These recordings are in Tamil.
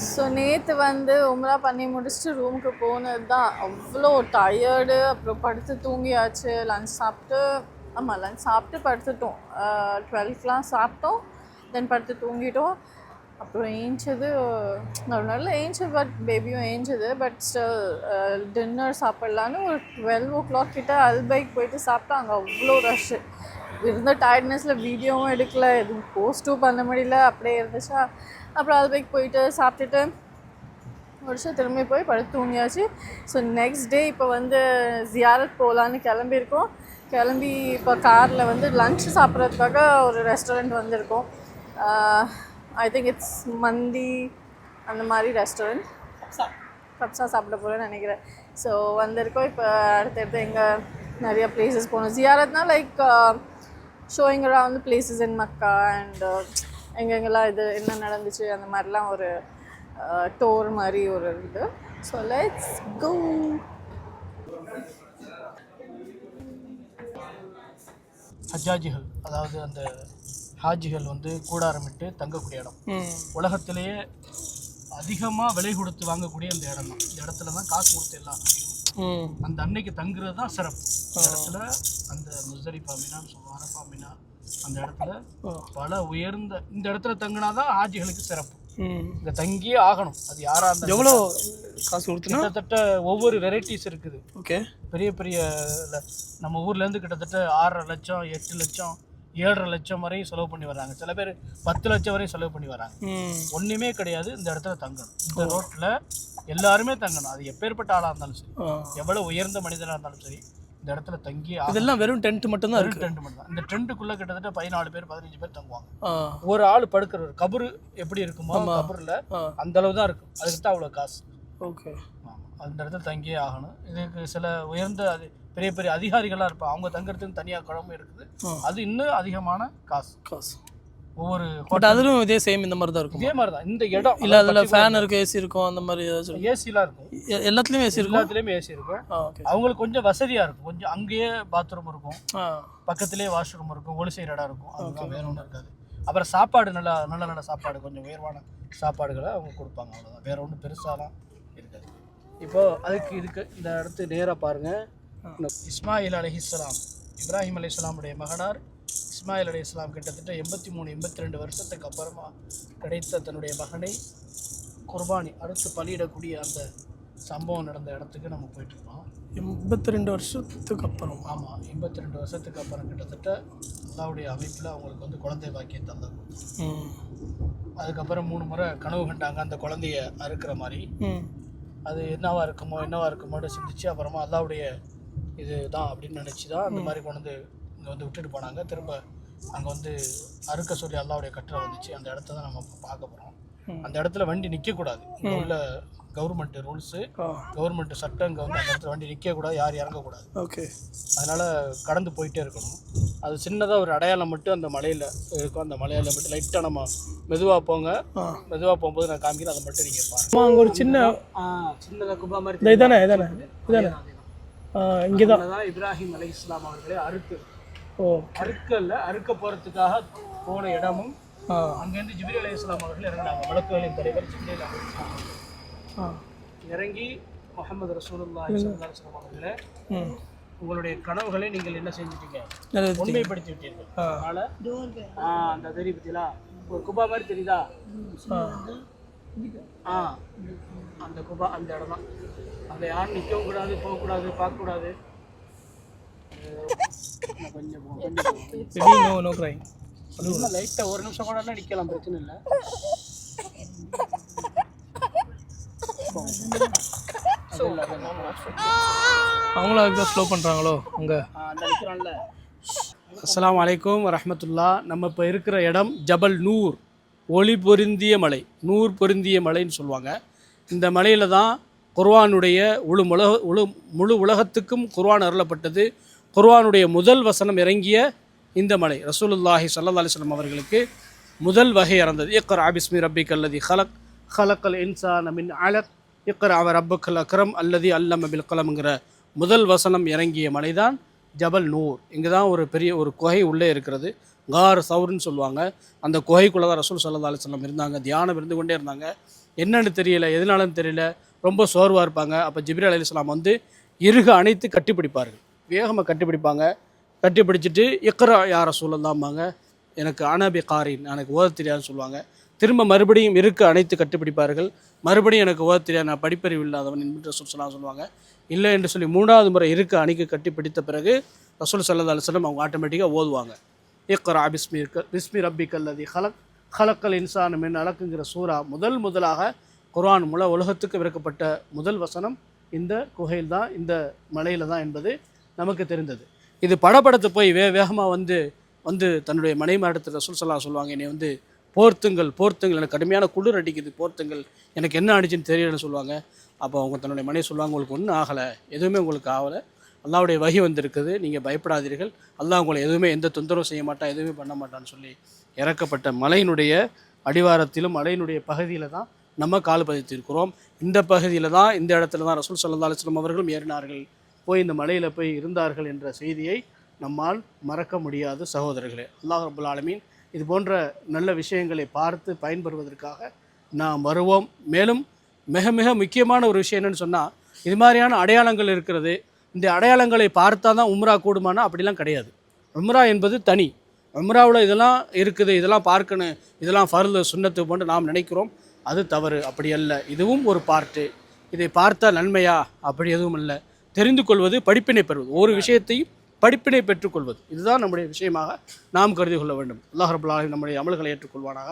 ஸோ நேற்று வந்து உம்ரா பண்ணி முடிச்சுட்டு ரூமுக்கு போனது தான் அவ்வளோ டயர்டு. அப்புறம் படுத்து தூங்கியாச்சு. லஞ்ச் சாப்பிட்டு லஞ்ச் சாப்பிட்டு படுத்துட்டோம். 12க்கெலாம் சாப்பிட்டோம். தென் படுத்து தூங்கிட்டோம். அப்புறம் ஏஞ்சது நல்ல ஏஞ்சது, பட் பேபியும் ஏஞ்சது. பட் ஸ்டில் டின்னர் சாப்பிட்லான்னு ஒரு 12 o'clock கிட்ட அல்பைக் போயிட்டு சாப்பிட்டா அங்கே அவ்வளோ ரஷ்ஷு இருந்த டயர்ட்னஸில் வீடியோவும் எடுக்கல, எதுவும் போஸ்ட்டும் பண்ண முடியல, அப்படியே இருந்துச்சா. அப்புறம் அல்பைக் போயிட்டு சாப்பிட்டுட்டு முடிச்சு திரும்பி போய் படுத்து தூங்கியாச்சு. ஸோ நெக்ஸ்ட் டே இப்போ வந்து ஜியாரத் போகலான்னு கிளம்பியிருக்கோம். கிளம்பி இப்போ காரில் வந்து லன்ச் சாப்பிட்றதுக்காக ஒரு ரெஸ்டாரண்ட் வந்திருக்கோம். ஐ திங்க் இட்ஸ் மந்தி அந்த மாதிரி ரெஸ்டாரண்ட். கப்ஸா சாப்பிட போகிறேன்னு நினைக்கிறேன். ஸோ வந்திருக்கோம். இப்போ அடுத்தடுத்து எங்கே நிறைய பிளேசஸ் போகணும். ஜியாரத்னால் like showing around places in Mecca and எங்கெங்கெல்லாம் இது என்ன நடந்துச்சு அந்த மாதிரிலாம் ஒரு டூர் மாதிரி ஒரு இது. So let's go. ஹஜ்ஜாஜிகள், அதாவது அந்த ஹாஜிகள் வந்து கூடாரமிட்டு தங்கக்கூடிய இடம். உலகத்திலேயே அதிகமாக விலை கொடுத்து வாங்கக்கூடிய அந்த இடம் தான். இந்த இடத்துல தான் காசு கொடுத்து எல்லாம் அந்த அன்னைக்கு தங்குறது தான் சிறப்பு. இந்த இடத்துல அந்த முஸ்தலிஃபா மினான்னு சொல்லுவோம், அரஃபா மினா, அந்த இடத்துல பல உயர்ந்த இந்த இடத்துல தங்கினாதான் ஹாஜிகளுக்கு சிறப்பு. இங்கே தங்கியே ஆகணும். அது யாராக இருந்தாலும் எவ்வளோ காசு கொடுத்து கிட்டத்தட்ட ஒவ்வொரு வெரைட்டிஸ் இருக்குது. ஓகே, பெரிய பெரிய நம்ம ஊர்லேருந்து கிட்டத்தட்ட 6.5 லட்சம் 8 லட்சம் 7.5 லட்சம் வரையும் செலவு பண்ணி வர்றாங்க. சில பேர் 10 லட்சம் வரையும் செலவு பண்ணி வர்றாங்க. ஒன்றுமே கிடையாது, இந்த இடத்துல தங்கணும். இந்த ரோட்டில் எல்லாருமே தங்கணும். அது எப்பேற்பட்ட ஆளாக இருந்தாலும் சரி, எவ்வளோ உயர்ந்த மனிதனாக இருந்தாலும் சரி, இந்த இடத்துல தங்கி இதெல்லாம் வெறும் டென்ட் மட்டும்தான் இருக்கு. டென்ட் மட்டும் தான். இந்த டென்ட்டுக்குள்ளே கிட்டத்தட்ட 14 பேர் 15 பேர் தங்குவாங்க. ஒரு ஆள் படுக்கிற ஒரு கபரு எப்படி இருக்குமோ கபரில் அந்த அளவு தான் இருக்கும். அதுக்கு தான் அவ்வளோ காசு. ஓகே, அந்த இடத்துல தங்கியே ஆகணும். இதுக்கு சில உயர்ந்த பெரிய பெரிய அதிகாரிகளாக இருப்பாங்க. அவங்க தங்குறதுக்கு தனியாக குழம்பு இருக்குது. அது இன்னும் அதிகமான காசு. ஒவ்வொரு பட் அதிலும் இதே சேம் இந்த மாதிரி தான் இருக்கும். இதே மாதிரி தான் இந்த இடம். இல்லை அதில் ஃபேன் இருக்கும், ஏசி இருக்கும், அந்த மாதிரி ஏதாச்சும் ஏசிலாம் இருக்கும். எல்லாத்துலேயும் ஏசி இருக்கும். எல்லாத்துலேயுமே ஏசி இருக்கும். அவங்களுக்கு கொஞ்சம் வசதியாக இருக்கும். கொஞ்சம் அங்கேயே பாத்ரூம் இருக்கும், பக்கத்துலேயே வாஷ்ரூம் இருக்கும், ஒளி செய்கிற இடம் இருக்கும். அதுதான், வேற ஒன்றும் இருக்காது. அப்புறம் சாப்பாடு நல்ல சாப்பாடு, கொஞ்சம் உயர்வான சாப்பாடுகளை அவங்க கொடுப்பாங்க. அவ்வளோதான், வேற ஒன்றும் பெருசாலாம் இருக்காது. இப்போது இதுக்கு இந்த இடத்து நேராக பாருங்கள். இஸ்மாயில் அலைஹிஸ்ஸலாம், இப்ராஹிம் அலைஹிஸ்ஸலாமுடைய மகனார் இஸ்மாயில் அலைஹிஸ்ஸலாம் கிட்டத்தட்ட 83-82 வருஷத்துக்கு அப்புறமா கிடைத்த தன்னுடைய மகனை குர்பானி அறுத்து பலியிடக்கூடிய அந்த சம்பவம் நடந்த இடத்துக்கு நம்ம போயிட்டுருக்கோம். 82 வருஷத்துக்கு அப்புறம். ஆமாம், 82 வருஷத்துக்கு அப்புறம் கிட்டத்தட்ட அல்லாஹ்வுடைய அமைப்பில் அவங்களுக்கு வந்து குழந்தை பாக்கியம் தந்தது. அதுக்கப்புறம் 3 முறை கனவு கண்டாங்க அந்த குழந்தைய அறுக்கிற மாதிரி. அது என்னவா இருக்குமோன்னு சிந்திச்சு அப்புறமா அல்லாஹ்வுடைய இது தான் அப்படின்னு நினச்சி தான் அந்த மாதிரி கொண்டு வந்து இங்கே வந்து விட்டுட்டு போனாங்க. திரும்ப அங்கே வந்து அறுக்க சொல்லி அல்லாஹ்வுடைய கட்டளை வந்துச்சு. அந்த இடத்த தான் நம்ம பார்க்க போகிறோம். அந்த இடத்துல வண்டி நிற்கக்கூடாது. இங்கே உள்ள கவர்மெண்ட் ரூல்ஸு, கவர்மெண்ட் சட்டம், இங்கே வந்து அந்த இடத்துல வண்டி நிற்கக்கூடாது, யாரும் இறங்கக்கூடாது. ஓகே, அதனால் கடந்து போயிட்டே இருக்கணும். அது சின்னதாக ஒரு அடையாளம் மட்டும் அந்த மலையில் இருக்கும். அந்த மலையில் மட்டும் லைட்டாக நம்ம மெதுவாக போகும்போது நான் காமிக்கிறேன். அதை மட்டும் நீங்கள் பாருங்கள். அங்கே ஒரு சின்னதாக குபா மாதிரி இதானே இங்கே தான் இப்ராஹிம் அலைஹிஸ்ஸலாம் அவர்களே அறுக்க போகிறதுக்காக போன இடமும், அங்கேருந்து ஜிப்ரீல் அலைஹிஸ்ஸலாம் அவர்கள் இறங்கினாங்க. வழக்குகளின் தலைவர் ஜிப்ரீல் அலைஹிஸ்ஸலாம் இறங்கி முஹம்மது ரசூலுல்லாஹி ஸல்லல்லாஹு அலைஹி வஸல்லம் அவர்களே, உங்களுடைய கனவுகளை நீங்கள் என்ன செஞ்சுட்டீங்க, உண்மைப்படுத்தி விட்டீர்கள். அதனால் அந்த தெரிய பற்றிலாம் ஒரு குபா மாதிரி தெரியுதா? அந்த குபா அந்த இடம் தான். அங்கே யாரும் நிற்கவும் கூடாது, போகக்கூடாது, பார்க்கக்கூடாது. லைட்டாக ஒரு நிமிஷம் கூட நிற்கலாம், பிரச்சனை இல்லை. அவங்களும் அதுக்கு ஸ்லோ பண்ணுறாங்களோ அங்கே நிற்கிறான்ல. அஸ்ஸலாமு அலைக்கும் வரஹ்மத்துல்லாஹ். நம்ம இப்போ இருக்கிற இடம் ஜபல் நூர், ஒளி பொருந்திய மலை, நூர் பொருந்திய மலைன்னு சொல்லுவாங்க. இந்த மலையில் தான் குர்ஆனுடைய முழு உலகத்துக்கும் குர்ஆன் அருளப்பட்டது. குர்ஆனுடைய முதல் வசனம் இறங்கிய இந்த மலை ரசூலுல்லாஹி ஸல்லல்லாஹு அலைஹி வஸல்லம் அவர்களுக்கு முதல் வகை இறந்தது. இக்ரா பிஸ்மி ரப்பிக்கல் லதி ஹலக்கல் இன்சான மின் அலக் இக்ரா ரப்புக்கல் அக்ரம் அல்லதி அல்லம பில் கலம்ங்கிற முதல் வசனம் இறங்கிய மலைதான் ஜபல் நூர். இங்கே தான் ஒரு பெரிய ஒரு குகை உள்ளே இருக்கிறது. கார் சவுர்னு சொல்லுவாங்க. அந்த குகைக்குள்ளே தான் ரசூல் ஸல்லல்லாஹு அலைஹி வஸல்லம் இருந்தாங்க. தியானம் இருந்து கொண்டே இருந்தாங்க. என்னன்னு தெரியல, எதனாலன்னு தெரியல, ரொம்ப சோர்வாக இருப்பாங்க. அப்போ ஜிப்ரீல் அலைஹிஸ்ஸலாம் வந்து இறுக அணைத்து கட்டிப்பிடிப்பார்கள். வேகமாக கட்டிப்பிடிப்பாங்க. கட்டிப்பிடிச்சிட்டு இக்ரா யா ரசூலல்லாம்பாங்க. எனக்கு அனபி காரின், எனக்கு ஓத தெரியாதுன்னு சொல்லுவாங்க. திரும்ப மறுபடியும் இருக்க அணைத்து கட்டிப்பிடிப்பார்கள். மறுபடியும் எனக்கு ஓத தெரியாது, நான் படிப்பறிவு இல்லாதவன் என்று ரசூல் ஸல்லல்லாஹு சொல்லுவாங்க. இல்லை என்று சொல்லி 3வது முறை இருக்க அணைக்கு கட்டிப்பிடித்த பிறகு ரசூல் ஸல்லல்லாஹு அலைஹி வஸல்லம் அவங்க ஆட்டோமேட்டிக்காக ஓதுவாங்க. இக்ரா பிஸ்மி ரப்பிக்கல் லதி ஹலக்கல் இன்சான் மின் அலக்குங்கிற சூரா முதலாக குர்ஆன் உலகத்துக்கு விறக்கப்பட்ட முதல் வசனம் இந்த குகையில் தான், இந்த மலையில் தான் என்பது நமக்கு தெரிந்தது. இது படப்படத்து போய் வேகமாக வந்து தன்னுடைய மனைமாடத்தில் ரசூல் ஸல்லல்லாஹு சொல்லுவாங்க, என்னை வந்து போர்த்துங்கள் எனக்கு கடுமையான குளிர் அடிக்குது, போர்த்துங்கள், எனக்கு என்ன அடிச்சுன்னு தெரியலன்னு சொல்லுவாங்க. அப்போ அவங்க தன்னுடைய மனைவி சொல்லுவாங்க, உங்களுக்கு ஒன்றும் ஆகலை, எதுவுமே உங்களுக்கு ஆகலை, அல்லாஹ்வுடைய வஹி வந்திருக்குது, நீங்கள் பயப்படாதீர்கள், அல்லாஹ் உங்களை எதுவுமே எந்த தொந்தரவும் செய்ய மாட்டான், எதுவுமே பண்ண மாட்டான்னு சொல்லி இறக்கப்பட்ட மலையினுடைய அடிவாரத்திலும் மலையினுடைய பகுதியில் தான் நம்ம கால் பதித்திருக்கிறோம். இந்த பகுதியில் தான், இந்த இடத்துல தான் ரசூல் ஸல்லல்லாஹு அலைஹி வஸல்லம் அவர்களும் ஏறினார்கள், போய் இந்த மலையில் போய் இருந்தார்கள் என்ற செய்தியை நம்மால் மறக்க முடியாது சகோதரர்களே. அல்லாஹ் ரப்பல் ஆலமீன் இது போன்ற நல்ல விஷயங்களை பார்த்து பயன்பெறுவதற்காக நாம் வருவோம். மேலும் மிக மிக முக்கியமான ஒரு விஷயம் என்னென்னு சொன்னால், இது மாதிரியான அடையாளங்கள் இருக்கிறது. இந்த அடையாளங்களை பார்த்தா தான் உம்ரா கூடுமானா அப்படிலாம் கிடையாது. உம்ரா என்பது தனி. உம்ராவில் இதெல்லாம் இருக்குது, இதெல்லாம் பார்க்கணும், இதெல்லாம் ஃபர்லு சுன்னத்து போன்று நாம் நினைக்கிறோம். அது தவறு, அப்படி அல்ல. இதுவும் ஒரு பார்ட்டு. இதை பார்த்தால் நன்மையா? அப்படி எதுவும் இல்லை. தெரிந்து கொள்வது, படிப்பினை பெறுவது, ஒரு விஷயத்தையும் படிப்பினை பெற்றுக்கொள்வது, இதுதான் நம்முடைய விஷயமாக நாம் கருதி கொள்ள வேண்டும். அல்லாஹ் ரப்பல் ஆலமீன் நம்முடைய அமல்களை ஏற்றுக்கொள்வானாக.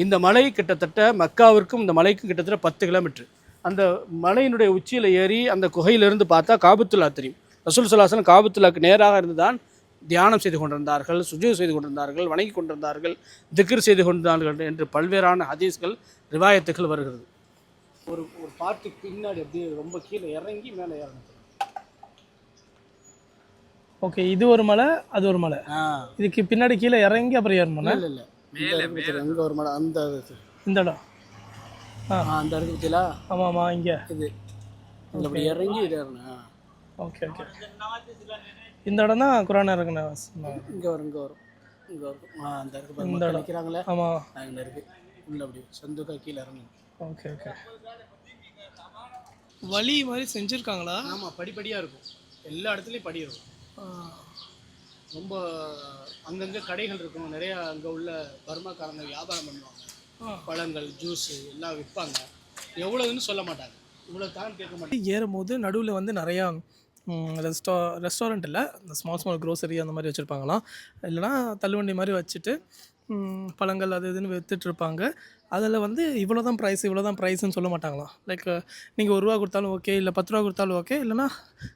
இந்த மலை கிட்டத்தட்ட மக்காவிற்கும் இந்த மலைக்கும் கிட்டத்தட்ட 10 கிலோமீட்டர். அந்த மலையினுடைய உச்சியில் ஏறி அந்த குகையிலிருந்து பார்த்தா காபத்துல்லா தெரியும். ரசூல் ஸல்லல்லாஹு அலைஹி வஸல்லம் காபத்துல்லாக்கு நேராக இருந்து தான் தியானம் செய்து கொண்டிருந்தார்கள், சுஜூத் செய்து கொண்டிருந்தார்கள், வணங்கி கொண்டிருந்தார்கள், திக்ர் செய்து கொண்டிருந்தார்கள் என்று பல்வேறான ஹதீஸ்கள் ரிவாயத்துகள் வருகிறது. ஒரு பாட்டுக்கு பின்னாடி அப்படியே ரொம்ப கீழே இறங்கி மேலே ஏறணும். ஓகே, இது ஒரு மலை, அது ஒரு மலை. இதுக்கு பின்னாடி கீழே இறங்கி அப்புறம் ஏறணும். இல்லை அங்கே ஒரு மலை, அந்த இந்த இடம் அந்த இடத்துக்கு பற்றியா? ஆமாம், இங்கே இது அப்படி இறங்கி இது ஏறணும். ஓகே, இந்த இடம் தான் குர்ஆன் இறங்குன. இங்கே வரும் அந்த இடத்துக்கு இந்த இடம் வைக்கிறாங்களே. ஆமாம், அங்கே இருக்குது. உள்ள அப்படி சந்துக்கா கீழே இறங்கணும். ஓகே, வழி மாதிரி செஞ்சுருக்காங்களா? ஆமாம், படிப்படியாக இருக்கும். எல்லா இடத்துலையும் படி இருக்கும். ரொம்ப அங்கங்கே கடைகள் இருக்கும். நிறையா அங்கே உள்ள பர்மாக்காரங்க வியாபாரம் பண்ணுவாங்க. பழங்கள், ஜூஸு எல்லாம் விற்பாங்க. எவ்வளோன்னு சொல்ல மாட்டாங்க, இவ்வளோ தான் கேட்க மாட்டாங்க. ஏறும்போது நடுவில் வந்து நிறையா ரெஸ்டாரண்ட் இல்லை, இந்த ஸ்மால் க்ரோசரி அந்த மாதிரி வச்சுருப்பாங்களாம். இல்லைனா தள்ளுவண்டி மாதிரி வச்சுட்டு பழங்கள் அது இதுன்னு விற்றுட்ருப்பாங்க. அதில் வந்து இவ்வளோ தான் ப்ரைஸ்ன்னு சொல்ல மாட்டாங்களாம். லைக் நீங்கள் 1 ரூபா கொடுத்தாலும் ஓகே, இல்லை 10 ரூபா கொடுத்தாலும் ஓகே, இல்லைனா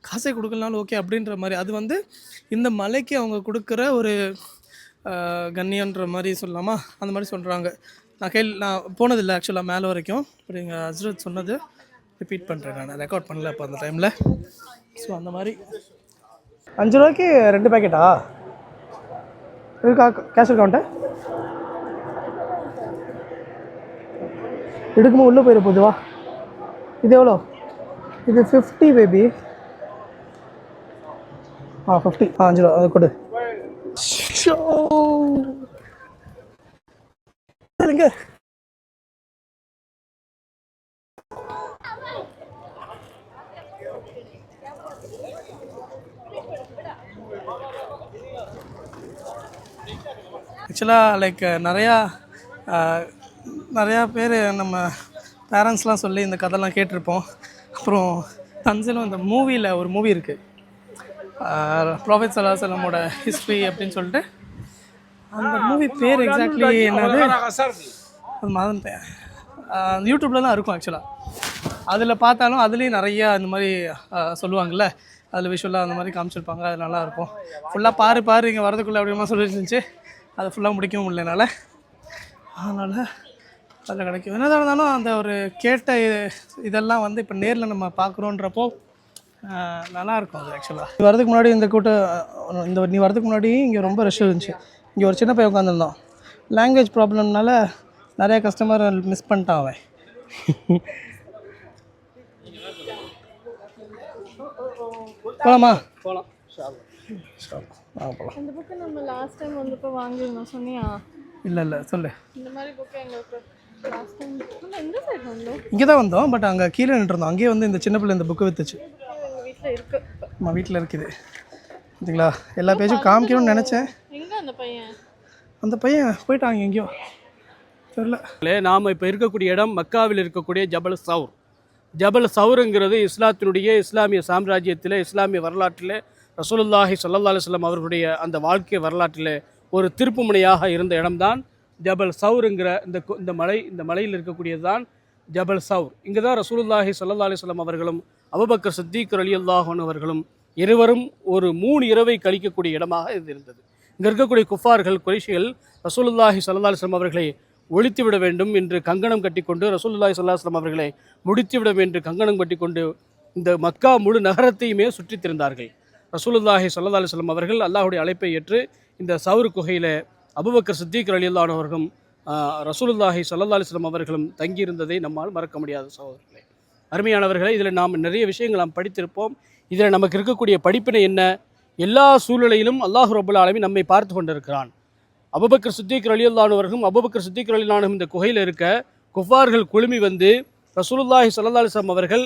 காசே கொடுக்கலனாலும் ஓகே அப்படின்ற மாதிரி. அது வந்து இந்த மலைக்கு அவங்க கொடுக்குற ஒரு கண்ணியன்ற மாதிரி சொல்லலாமா, அந்த மாதிரி சொல்கிறாங்க. நான் போனதில்லை ஆக்சுவலாக மேலே வரைக்கும். பட் எங்கள் ஹஸ்ரத் சொன்னது ரிப்பீட் பண்ணுறேன், நான் ரெக்கார்ட் பண்ணல இப்போ அந்த டைமில். ஸோ அந்த மாதிரி 5 ரூபாய்க்கு 2 பேக்கெட்டா இருக்கா? கேஷ் அக்கௌண்ட்டு எடுக்கும்போது உள்ளே போயிட போதுவா? இது எவ்வளோ? இது 50 பேபி. 50. 5 ரூபா, அதை கொடு. சரிங்க. ஆக்சுவலாக லைக் நிறையா பேர் நம்ம பேரண்ட்ஸ்லாம் சொல்லி இந்த கதைலாம் கேட்டிருப்போம். அப்புறம் தன்சிலும் இந்த மூவியில் ஒரு மூவி இருக்குது, ப்ராஃபெட் ஸல்லல்லாஹு அலைஹி வஸல்லமோட ஹிஸ்ட்ரி அப்படின்னு சொல்லிட்டு. அந்த மூவி பேர் எக்ஸாக்ட்லி என்னது அது மறந்துட்டேன். யூடியூப்பில் தான் இருக்கும் ஆக்சுவலாக. அதில் பார்த்தாலும் அதுலேயும் நிறையா இந்த மாதிரி சொல்லுவாங்கள்ல, அதில் விஷுவலாக அந்த மாதிரி காமிச்சிருப்பாங்க. அது நல்லாயிருக்கும். ஃபுல்லாக பாரு இங்கே வரதுக்குள்ளே அப்படிமா சொல்லிட்டு இருந்துச்சு. அதை ஃபுல்லாக முடிக்கவும் முடியல என்னால். அதனால் அதில் கிடைக்கும். என்னதான் இருந்தாலும் அந்த ஒரு கேட்ட இதெல்லாம் வந்து இப்போ நேரில் நம்ம பார்க்குறோன்றப்போ நல்லாயிருக்கும் அது. ஆக்சுவலாக நீ வரதுக்கு முன்னாடி நீ வரதுக்கு முன்னாடி இங்கே ரொம்ப ரஷ் இருந்துச்சு. இங்கே ஒரு சின்ன பையன் உட்காந்துருந்தான். லாங்குவேஜ் ப்ராப்ளம்னால நிறைய கஸ்டமர் மிஸ் பண்ணிட்டான் அவன். போகலாமா? போகலாம். போகலாம். இந்த புக்கு நம்ம லாஸ்ட் டைம் வந்தப்போ வாங்கியிருந்தோம் சொன்னியா? இல்லை சொல்லு. இந்த மாதிரி புக்கு எங்களுக்கு லாஸ்ட் டைம் நம்ம எந்த சைடு வந்தோம்? இங்கே தான் வந்தோம், பட் அங்கே கீழே நின்றுருந்தோம். அங்கேயே வந்து இந்த சின்ன பிள்ளை இந்த புக்கு விற்றுச்சு. எங்கள் வீட்டில் இருக்கு. நம்ம வீட்டில் இருக்குது பார்த்தீங்களா? எல்லா பேஜும் காமிக்கணும்னு நினச்சேன். எங்கே அந்த பையன்? அந்த பையன் போயிட்டாங்க எங்கேயோ தெரியல. நாம் இப்போ இருக்கக்கூடிய இடம் மக்காவில் இருக்கக்கூடிய ஜபல் சவுர். ஜபல் சவுருங்கிறது இஸ்லாமிய சாம்ராஜ்யத்தில், இஸ்லாமிய வரலாற்றில் ரசூலுல்லாஹி ஸல்லல்லாஹு அலைஹி வஸல்லம் அவர்களுடைய அந்த வாழ்க்கை வரலாற்றில் ஒரு திருப்புமுனையாக இருந்த இடம்தான் ஜபல் சவுருங்கிற இந்த மலையில் இருக்கக்கூடியது தான் ஜபல் சவுர். இங்கே தான் ரசூலுல்லாஹி ஸல்லல்லாஹு அலைஹி வஸல்லம் அவர்களும் அபூபக்கர் சித்திக் ரலியல்லாஹு அன்ஹு அவர்களும் இருவரும் ஒரு 3 இரவை கழிக்கக்கூடிய இடமாக இது இருந்தது. இங்கே இருக்கக்கூடிய குஃபார்கள், குறைஷிகள் ரசூலுல்லாஹி ஸல்லல்லாஹு அலைஹி வஸல்லம் அவர்களை ஒழித்துவிட வேண்டும் என்று கங்கணம் கட்டிக்கொண்டு, ரசூலுல்லாஹி ஸல்லல்லாஹு அலைஹி வஸல்லம் அவர்களை முடித்துவிட வேண்டும் என்று கங்கணம் கட்டிக்கொண்டு இந்த மக்கா முழு நகரத்தையுமே சுற்றித் திரிந்தார்கள். ரசூலுல்லாஹி ஸல்லல்லாஹு அலைஹி வஸல்லம் அவர்கள் அல்லாஹ்வுடைய அழைப்பை ஏற்று இந்த சவுர் குகையில் அபூபக்கர் சித்திக் ரலியல்லாஹு அன்ஹு அவர்களும் ரசூலுல்லாஹி ஸல்லல்லாஹு அலைஹி வஸல்லம் அவர்களும் தங்கியிருந்ததை நம்மால் மறக்க முடியாத சகோதரர்களே, அருமையானவர்களே. இதில் நாம் நிறைய விஷயங்கள் நாம் படித்திருப்போம். இதில் நமக்கு இருக்கக்கூடிய படிப்பினை என்ன? எல்லா சூழ்நிலையிலும் அல்லாஹ் ரப்பல் ஆலமீன் நம்மை பார்த்து கொண்டிருக்கிறான். அபூபக்கர் சித்திக் ரலியல்லாஹு அன்ஹு அவர்களும் அபூபக்கர் சித்திக் ரலியல்லாஹு அன்ஹு இந்த குகையில் இருக்க குஃபார்கள் குழுமி வந்து ரசூலுல்லாஹி ஸல்லல்லாஹு அலைஹி வஸல்லம் அவர்கள்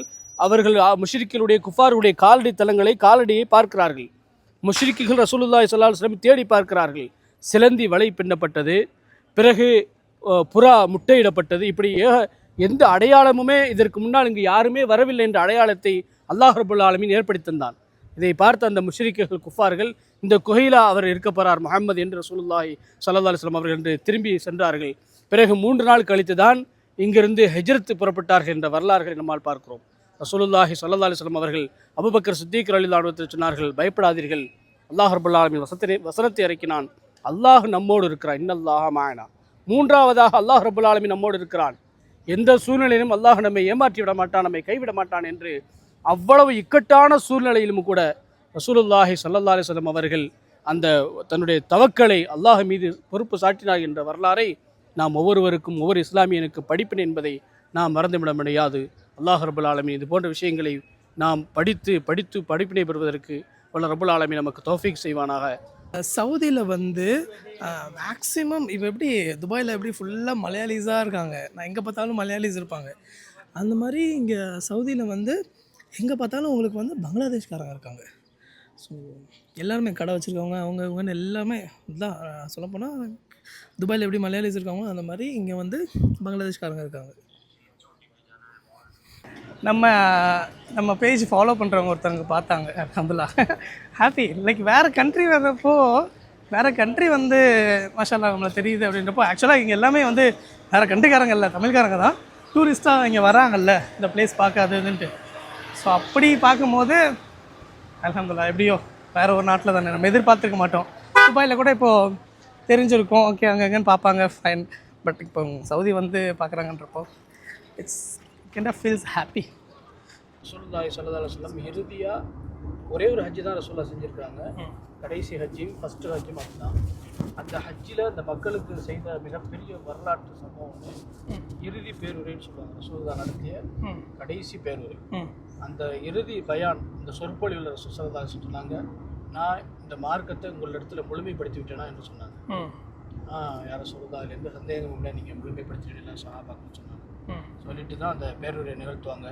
முஷ்ரிக்குகளுடைய குஃபாருடைய காலடியை பார்க்கிறார்கள். முஷ்ரிக்குகள் ரசூலுல்லாஹி ஸல்லல்லாஹு அலைஹி வஸல்லம் தேடி பார்க்கிறார்கள். சிலந்தி வலை பின்னப்பட்டது, பிறகு புறா முட்டையிடப்பட்டது. இப்படி எந்த அடையாளமுமே இதற்கு முன்னால் இங்கு யாருமே வரவில்லை என்ற அடையாளத்தை அல்லாஹ் ரப்பல் ஆலமீன் ஏற்படுத்தி தந்தான். இதை பார்த்த அந்த முஷ்ரிக்குகள் குஃபார்கள் இந்த குகையிலா அவர் இருக்க போறார் முஹம்மது என்று ரசூலுல்லாஹி ஸல்லல்லாஹு அலைஹி வஸல்லம் அவர்கள் என்று திரும்பி சென்றார்கள். பிறகு 3 நாள் கழித்து தான் இங்கிருந்து ஹிஜ்ரத் புறப்பட்டார்கள் என்ற வரலாறுகளை நம்மால் பார்க்கிறோம். ரசூலுல்லாஹி ஸல்லல்லாஹு அலைஹி வஸல்லம் அவர்கள் அபூபக்கர் சித்திக் ரலியல்லாஹு அன்ஹு சொன்னார்கள், பயப்படாதீர்கள், அல்லாஹ் ரப்பல் ஆலமீன் வசனத்தை இறக்கினான், அல்லாஹ் நம்மோடு இருக்கிறான், இன்னல்லாஹ மஅனா. 3ஆவதாக அல்லாஹ் ரப்பல் ஆலமீன் நம்மோடு இருக்கிறான், எந்த சூழ்நிலையிலும் அல்லாஹ் நம்மை ஏமாற்றி விட மாட்டான், நம்மை கைவிட மாட்டான் என்று அவ்வளவு இக்கட்டான சூழ்நிலையிலும் கூட ரசூலுல்லாஹி ஸல்லல்லாஹு அலைஹி வஸல்லம் அவர்கள் அந்த தன்னுடைய தவக்கலை அல்லாஹ் மீது பொறுப்பு சாட்டினார் என்ற வரலாறை நாம் ஒவ்வொருவருக்கும் ஒவ்வொரு இஸ்லாமியனுக்கு படிப்பினை என்பதை நாம் மறந்துவிட முடியாது. அல்லாஹ் ரப்பல் ஆலமீன் இது போன்ற விஷயங்களை நாம் படித்து படிப்பினை பெறுவதற்கு வல்ல ரப்பல் ஆலமீன் நமக்கு தௌஃபீக் செய்வானாக. சவுதியில் வந்து மேக்ஸிமம் இப்போ எப்படி துபாயில் எப்படி ஃபுல்லாக மலையாளிஸாக இருக்காங்க, நான் எங்கே பார்த்தாலும் மலையாளிஸ் இருப்பாங்க, அந்த மாதிரி இங்கே சவுதியில் வந்து எங்கே பார்த்தாலும் உங்களுக்கு வந்து பங்களாதேஷ்காரங்க இருக்காங்க. ஸோ எல்லாருமே கடை வச்சுருக்கவங்க அவங்கன்னு எல்லாமே இதுதான் சொல்லப்போனால் துபாயில் எப்படி மலையாளிஸ் இருக்காங்களோ அந்த மாதிரி இங்கே வந்து பங்களாதேஷ்காரங்க இருக்காங்க. நம்ம பேஜ் ஃபாலோ பண்ணுறவங்க ஒருத்தவங்க பார்த்தாங்க, அல்ஹம்துலில்லாஹ் ஹாப்பி. லைக் வேறு கண்ட்ரி வர்றப்போ வேறு கண்ட்ரி வந்து மாஷாஅல்லாஹ் நம்மளை தெரியுது அப்படின்றப்போ, ஆக்சுவலாக இங்கே எல்லாமே வந்து வேறு கண்ட்ரிக்காரங்க இல்லை, தமிழ்காரங்க தான் டூரிஸ்ட்டாக இங்கே வராங்கல்ல இந்த பிளேஸ் பார்க்காதுன்ட்டு. ஸோ அப்படி பார்க்கும்போது அல்ஹம்துலில்லாஹ் எப்படியோ வேறு ஒரு நாட்டில் தானே நம்ம எதிர்பார்த்துருக்க மாட்டோம். துபாயில் கூட இப்போது தெரிஞ்சிருக்கும், ஓகே அங்கங்கன்னு பார்ப்பாங்க, ஃபைன். பட் இப்போ சவுதி வந்து பார்க்குறாங்கன்றப்போ it's kind of feels happy. ரசூலுல்லாஹி ஸல்லல்லாஹு அலைஹி வஸல்லம் இறுதியாக ஒரே ஒரு ஹஜ்ஜு தான் ரசூலுல்லாஹ் செஞ்சுருக்காங்க. கடைசி ஹஜ்ஜையும் ஃபஸ்ட்டு ஹஜ்ஜும் அதுதான். அந்த ஹஜ்ஜில் அந்த மக்களுக்கு செய்த மிகப்பெரிய வரலாற்று சம்பவம் இறுதி பேருரைன்னு சொல்லுவாங்க. ரசூலுல்லாஹ் நடத்திய கடைசி பேருரை. அந்த இறுதி பயான், இந்த சொற்பொழிவில் ரசூல் ஸல்லல்லாஹு அலைஹி வஸல்லம் சொன்னாங்க, நான் இந்த மார்க்கத்தை உங்களிடத்துல முழுமைப்படுத்தி விட்டேனா என்று சொன்னாங்க. யார சொல்லுதா, அதில் எந்த சந்தேகமும் இல்லை, நீங்கள் முழுமைப்படுத்திவிடலாம் சஹாபாக்கள் சொன்னாங்க. சொல்லிட்டு தான் அந்த பேருரை நிகழ்த்துவாங்க.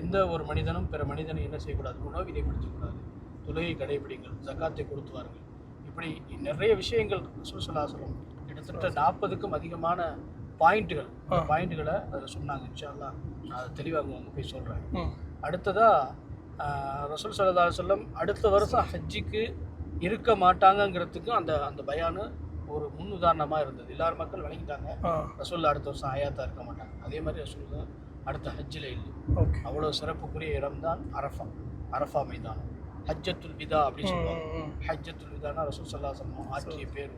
எந்த ஒரு மனிதனும் பிற மனிதனை என்ன செய்யக்கூடாது, உணவினை கொடுத்துக்கூடாது, தொழுகை கடைபிடிங்கள், ஜக்காத்தை கொடுத்துவார்கள், இப்படி நிறைய விஷயங்கள் ரசூல் ஸல்லல்லாஹு அலைஹி வஸல்லம் கிட்டத்தட்ட 40க்கும் அதிகமான பாயிண்ட்டுகளை அதில் சொன்னாங்க. இன்ஷா அல்லாஹ் நான் அதை தெளிவாக அங்கே போய் சொல்கிறேன். அடுத்ததாக ரசூல் ஸல்லல்லாஹு அலைஹி வஸல்லம் அடுத்த வருஷம் ஹஜ்ஜிக்கு இருக்க மாட்டாங்கங்கிறதுக்கு அந்த பயானு ஒரு முன் உதாரணமாக இருந்தது. எல்லாரும் மக்கள் வழங்கிட்டாங்க, ரசூல் அடுத்த வருஷம் ஆயாத்தாக இருக்க மாட்டாங்க. அதே மாதிரி ரசூல் அடுத்த ஹஜ்ஜில் இல்லை. அவ்வளோ சிறப்புக்குரிய இடம்தான் அரஃபா மைதானம். ஹஜ்ஜத்துல் விதா அப்படின்னு சொல்லுவாங்க. ஹஜ்ஜத்துல் விதானா ரசூல் ஸல்லல்லாஹு அலைஹி வஸல்லம் ஆற்றிய பேர்.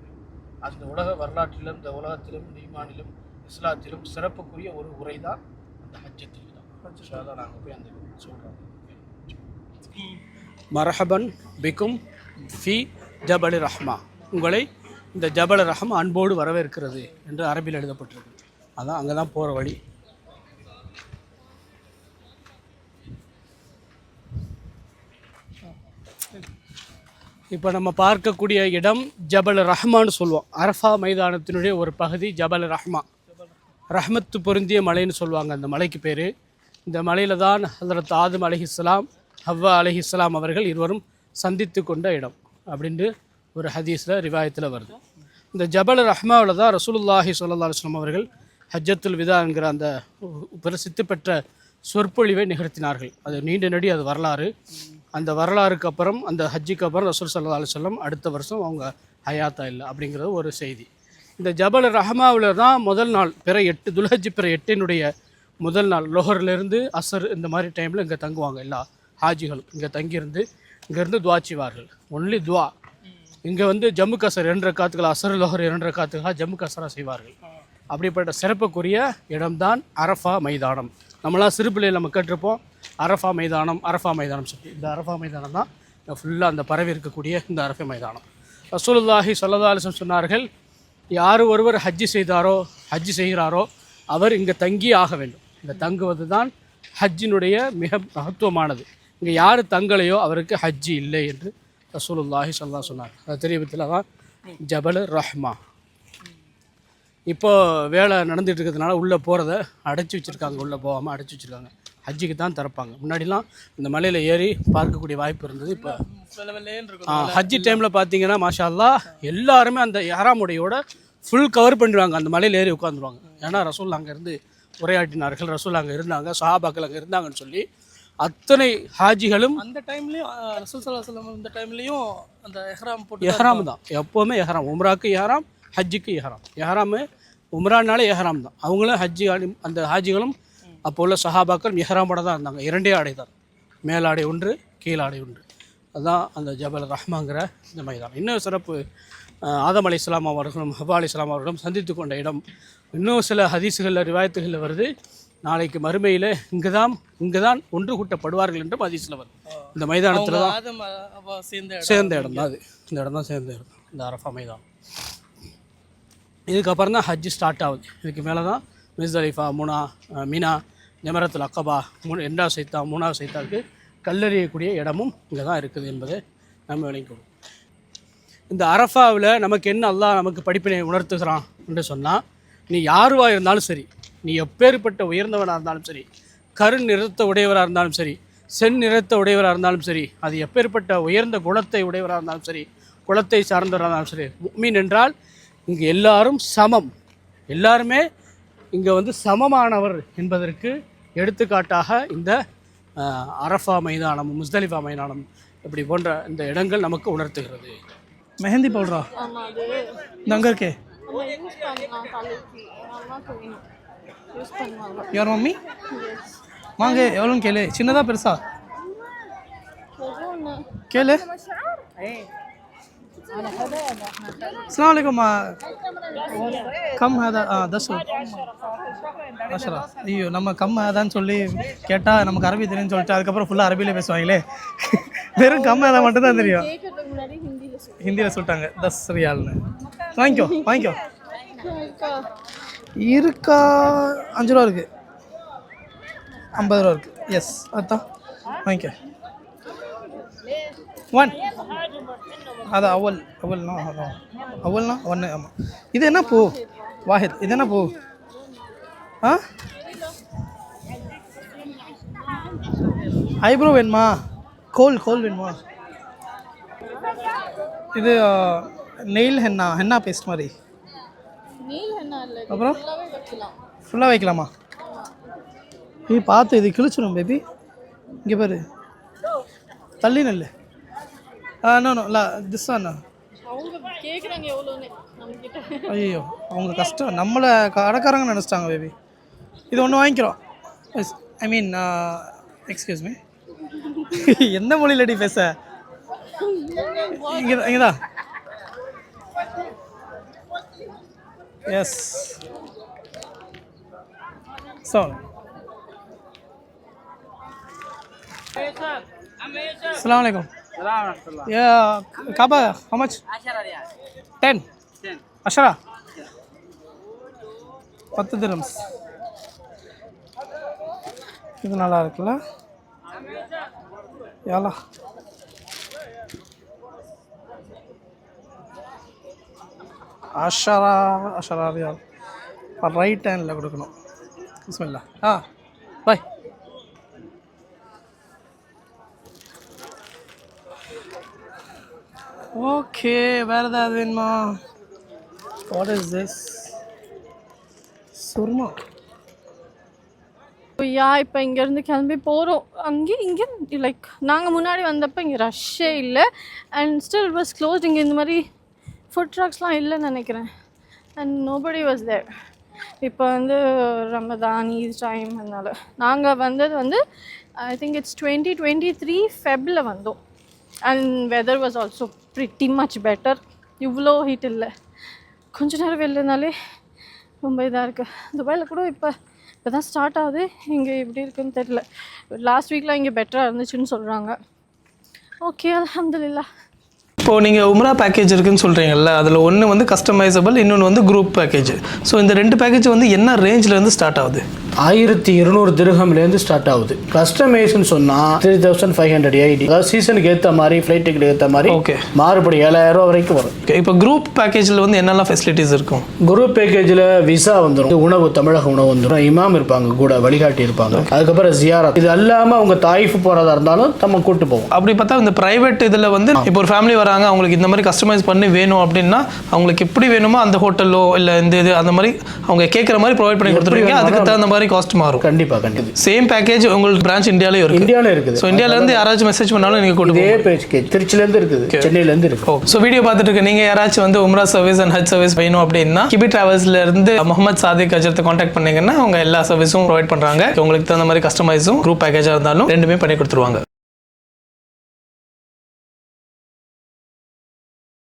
அந்த உலக வரலாற்றிலும் இந்த உலகத்திலும் ஈமானிலும் இஸ்லாத்திலும் சிறப்புக்குரிய ஒரு உரை தான் அந்த ஹஜ்ஜத்துல் விதா. இன்ஷாஅல்லாஹ் நாங்கள் போய் அந்த சொல்கிறோம். மர்ஹபன் பிக்கும் ஃபி ஜபல் ரஹ்மா, உங்களை இந்த ஜபல் ரஹ்மா அன்போடு வரவேற்கிறது என்று அரபியில் எழுதப்பட்டிருக்கு. அதான் அங்கே தான் போகிற வழி. இப்போ நம்ம பார்க்கக்கூடிய இடம் ஜபல் ரஹ்மான்னு சொல்லுவோம். அரஃபா மைதானத்தினுடைய ஒரு பகுதி ஜபல் ரஹ்மா. ரஹ்மத்து பொருந்திய மலைன்னு சொல்லுவாங்க அந்த மலைக்கு பேர். இந்த மலையில் தான் ஹஜ்ரத் ஆதம் அலைஹிஸ்ஸலாம் ஹவ்வா அலைஹிஸ்ஸலாம் அவர்கள் இருவரும் சந்தித்து கொண்ட இடம் அப்படின்ட்டு ஒரு ஹதீஸில் ரிவாயத்தில் வருது. இந்த ஜபல் ரஹ்மாவில் தான் ரசூலுல்லாஹி ஸல்லல்லாஹு அலைஹி வஸல்லம் அவர்கள் ஹஜ்ஜத்துல் விதா என்கிற அந்த பிரசித்தி பெற்ற சொற்பொழிவை நிகழ்த்தினார்கள். அது நீண்ட நடி அது வரலாறு. அந்த வரலாறுக்கு அப்புறம் அந்த ஹஜ்ஜுக்கு அப்புறம் ரசூல் ஸல்லல்லாஹு அலைஹி வஸல்லம் அடுத்த வருஷம் அவங்க ஹயாத்தா இல்லை அப்படிங்கிறது ஒரு செய்தி. இந்த ஜபல் ரஹ்மாவில் தான் முதல் நாள் பிற 8 துல்ஹஜ் பிற 8னுடைய முதல் நாள் லொஹர்லேருந்து அசர் இந்த மாதிரி டைமில் இங்கே தங்குவாங்க. எல்லா ஹாஜிகளும் இங்கே தங்கியிருந்து இங்கேருந்து துவா செய்வார்கள். ஒன்லி துவா. இங்கே வந்து ஜம்மு கசர் 2 ரக்காத்துகள், அசர் லொஹர் 2 ரக்காத்துகளாக ஜம்மு கசராக செய்வார்கள். அப்படிப்பட்ட சிறப்புக்குரிய இடம்தான் அரஃபா மைதானம். நம்மளாம் சிறுபிள்ளையில் நம்ம கேட்டிருப்போம் அரஃபா மைதானம் சொல்லி. இந்த அரஃபா மைதானம் தான் ஃபுல்லாக அந்த பரவி இருக்கக்கூடிய இந்த அரஃபா மைதானம். ரசூலுல்லாஹி ஸல்லல்லாஹு அலைஹி வஸல்லம் சொன்னார்கள், யார் ஒருவர் ஹஜ்ஜி செய்கிறாரோ அவர் இங்கே தங்கி ஆக வேண்டும். இந்த தங்குவது தான் ஹஜ்ஜினுடைய மிக மகத்துவமானது. இங்கே யார் தங்கலையோ அவருக்கு ஹஜ்ஜி இல்லை என்று ரசூலுல்லாஹி ஸல்லல்லாஹு அலைஹி சொன்னார். அது தெரிவித்தில் தான் ஜபல் ரஹ்மா. இப்போ வேலை நடந்துகிட்டு இருக்கிறதுனால உள்ளே போகிறத அடைச்சி வச்சுருக்காங்க. உள்ளே போகாமல் அடைச்சி வச்சுருக்காங்க. ஹஜ்ஜிக்கு தான் திறப்பாங்க. முன்னாடிலாம் இந்த மலையில் ஏறி பார்க்கக்கூடிய வாய்ப்பு இருந்தது. இப்போ ஹஜ்ஜி டைமில் பார்த்தீங்கன்னா மாஷா அல்லாஹ் எல்லாருமே அந்த இஹ்ராமுடையோட ஃபுல் கவர் பண்ணிடுவாங்க. அந்த மலையில் ஏறி உட்காந்துருவாங்க. ஏன்னா ரசூல் அங்கே இருந்து உரையாட்டினார்கள், ரசூல் அங்கே இருந்தாங்க, சஹாபாக்கள் அங்கே இருந்தாங்கன்னு சொல்லி அத்தனை ஹாஜிகளும் அந்த டைம்லேயும் ரசூல் ஸல்லல்லாஹு அலைஹி வஸல்லம் இந்த டைம்லேயும் அந்த எஹ்ராம் தான். எப்போவுமே எஹ்ராம். உம்ராக்கு எஹ்ராம், ஹஜ்ஜுக்கு எஹ்ராம். எஹ்ராமு உம்ரானாலே எஹ்ராம் தான். அவங்களும் அந்த ஹாஜிகளும் அப்போ உள்ள சஹாபாக்கள் எஹ்ராமோட தான் இருந்தாங்க. 2 ஆடை தான், மேலாடை ஒன்று, கீழாடை ஒன்று. அதுதான் அந்த ஜபல் ரஹ்மாங்கிற இந்த மைதானம். இன்னும் சிறப்பு, ஆதம் அலைஹிஸ்ஸலாம் அவர்களும் ஹவ்வா அலைஹிஸ்ஸலாம் அவர்களும் சந்தித்து கொண்ட இடம். இன்னும் சில ஹதீஸுகளில் ரிவாயத்துகளில் வருது, நாளைக்கு மறுமையில் இங்கே தான் ஒன்று கூட்டப்படுவார்கள் என்றும் ஹதீஸில் வருது. இந்த மைதானத்தில் தான் சேர்ந்த இடம் தான் அது. இந்த இடம் தான் சேர்ந்த இடம், இந்த அரஃபா மைதானம். இதுக்கப்புறம் தான் ஹஜ்ஜு ஸ்டார்ட் ஆகுது. இதுக்கு மேலே தான் முஸ்தலிஃபா, மினா, ஜமரத்துல் அக்கபா, 2வது சைத்தா, 3வது சைத்தாவுக்கு கல்லறியக்கூடிய இடமும் இங்கே தான் இருக்குது என்பதை நம்ம விளங்கிக்கணும். இந்த அரஃபாவில் நமக்கு என்ன அல்லாஹ் நமக்கு படிப்பினை உணர்த்துகிறான் என்று சொன்னால், நீ யாருவாக இருந்தாலும் சரி, நீ எப்பேற்பட்ட உயர்ந்தவனாக இருந்தாலும் சரி, கரு நிறத்த உடையவராக இருந்தாலும் சரி, சென் நிறத்த உடையவராக இருந்தாலும் சரி, அது எப்பேற்பட்ட உயர்ந்த குலத்தை உடையவராக இருந்தாலும் சரி, குலத்தை சார்ந்தவராக இருந்தாலும் சரி, முஃமின் என்றால் இங்கே எல்லாரும் சமம். எல்லாருமே இங்கே வந்து சமமானவர் என்பதற்கு எடுத்துக்காட்டாக இந்த அரஃபா மைதானம், முஸ்தலிஃபா மைதானம் இப்படி போன்ற இந்த இடங்கள் நமக்கு உணர்த்துகிறது. மெஹந்தி பவுடரா இந்த அங்கே இருக்கே யார் மம்மி வாங்க, எவ்வளோன்னு கேளு. சின்னதா பெருசா கேளு. अस्सलाम वालेकुम கம் ஹதா 10 10 ஐயோ நம்ம கம் ஹதான்னு சொல்லி கேட்டால் நமக்கு அரபி தெரியும்னு சொல்லிட்டு அதுக்கப்புறம் ஃபுல்லாக அரபியிலே பேசுவாங்களே. வெறும் கம் ஹதா மட்டும் தான் தெரியும். ஹிந்தியில் சொல்லிட்டாங்க 10 ரியால்னு. வாங்கிக்கோ இருக்கா. 5 ரூபா இருக்குது, 50 ரூபா இருக்குது. எஸ் அதான் வாங்கிக்க. 1 அது அவல்னா 1. ஆமாம். இது என்ன பூ வாஹித்? இது என்ன பூ? ஐப்ரோ வேணுமா? கோல் வேணுமா? இது நெயில் ஹென்னா பேஸ்ட் மாதிரி. அப்புறம் ஃபுல்லாக வைக்கலாமா? நீ பார்த்து இது கிழிச்சிடும் பேபி. இங்கே பாரு, தள்ளி நெல். நோ இல்லை திஸ் அண்ணா. ஐயோ அவங்க கஷ்டம், நம்மளை கடைக்காரங்க நினச்சிட்டாங்க பேபி. இது ஒன்று வாங்கிக்கிறோம். ஐ மீன் எக்ஸ்கியூஸ் மீ, எந்த மொழியிலடி பேச? இங்கேதான். எஸ் ஸோ अस्सलाम वालेकुम. या काबा how much? 10 10 dirhams. இது நல்லா இருக்குல்ல? யாலா அஷரா ரியால் ரைட் ஹேண்டில் கொடுக்கணும். பிஸ்மில்லா. பாய். ஓகே, வேறு ஏதாவது வேணுமா? What is this? சுர்மா. இப்போ இங்கேருந்து கிளம்பி போகிறோம். இங்கே லைக் நாங்கள் முன்னாடி வந்தப்போ இங்கே ரஷ்ஷே இல்லை. And still it was closed. இங்கே இந்த மாதிரி ஃபுட் ட்ரக்ஸ்லாம் இல்லைன்னு நினைக்கிறேன். And nobody was there. இப்போ வந்து ரமதான் ஈத் டைம். அதனால் நாங்கள் வந்தது ஐ திங்க் இட்ஸ் 2023 ஃபெப்ல வந்தோம். And weather was also pretty much better. இவ்வளோ ஹீட் இல்லை. கொஞ்ச நேரம் வெளிலனாலே ரொம்ப இதாக இருக்குது. துபாயில் கூட இப்போ தான் ஸ்டார்ட் ஆகுது. இங்கே எப்படி இருக்குன்னு தெரியல. லாஸ்ட் வீக்லாம் இங்கே பெட்டராக இருந்துச்சுன்னு சொல்கிறாங்க. ஓகே, அல்ஹம்துலில்லாஹ். இப்போது நீங்கள் உம்ரா பேக்கேஜ் இருக்குதுன்னு சொல்கிறீங்கல்ல, அதில் ஒன்று வந்து கஸ்டமைசபிள், இன்னொன்று வந்து குரூப் பேக்கேஜ். ஸோ இந்த 2 பேக்கேஜ் வந்து என்ன ரேஞ்சிலேருந்து ஸ்டார்ட் ஆகுது? 1200 திர்ஹம்லேருந்து ஸ்டார்ட் ஆகுது. கஸ்டமைஸ்ன்னு சொன்னால் 3500 AED. அதாவது சீசனுக்கு ஏற்ற மாதிரி, ஃப்ளைட் டிக்கெட் ஏற்ற மாதிரி ஓகே மாறுபடி 7000 வரைக்கும் வரும். ஓகே, இப்போ குரூப் பேக்கேஜில் வந்து என்னெல்லாம் ஃபெசிலிட்டிஸ் இருக்கும்? குரூப் பேக்கேஜில் விசா வந்துடும், உணவு தமிழக உணவு வந்துடும், இமாம் இருப்பாங்க கூட, வழிகாட்டி இருப்பாங்க, அதுக்கப்புறம் ஜியாரத். இது இல்லாமல் அவங்க தாயிஃப் போகிறதா இருந்தாலும் நம்ம கூப்பிட்டு போவோம். அப்படி பார்த்தா இந்த ப்ரைவேட் இதில் வந்து இப்போ ஒரு ஃபேமிலி வராங்க, அவங்களுக்கு இந்த மாதிரி கஸ்டமைஸ் பண்ணி வேணும் அப்படின்னா அவங்களுக்கு எப்படி வேணுமோ அந்த ஹோட்டலோ இல்லை இந்த இது அந்த மாதிரி அவங்க கேட்குற மாதிரி ப்ரொவைட் பண்ணி கொடுத்துருவீங்க. அதுக்கு தகுந்த மாதிரி காஸ்ட் மாறும். கண்டிப்பாக. சேம் பேக்கேஜ் உங்களுக்கு பிரான்ச் இந்தியாவிலே இருக்குது. இந்தியாவிலே இருக்குது. ஸோ இந்தியாவிலேருந்து யாராச்சும் மெசேஜ் பண்ணாலும் நீங்கள் கூட்டு இதே பேக்கேஜ் திருச்சிலேருந்து இருக்குது, சென்னையிலேருந்து இருக்குது. ஸோ வீடியோ பார்த்துட்டு இருக்கு நீங்கள் யாராச்சும் வந்து உம்ரா சர்வீஸ் அண்ட் ஹஜ் சர்வீஸ் வேணும் அப்படின்னா கிபி டிராவல்ஸ்லேருந்து முகமது சாதிக் அஜரத்தை காண்டாக்ட் பண்ணீங்கன்னா அவங்க எல்லா சர்வீஸும் ப்ரொவைட் பண்ணுறாங்க. உங்களுக்கு தகுந்த மாதிரி கஸ்டமைஸும் குரூப் பேக்கேஜாக இருந்தாலும் ரெண்டுமே பண்ணி கொடுத்துருவாங்க.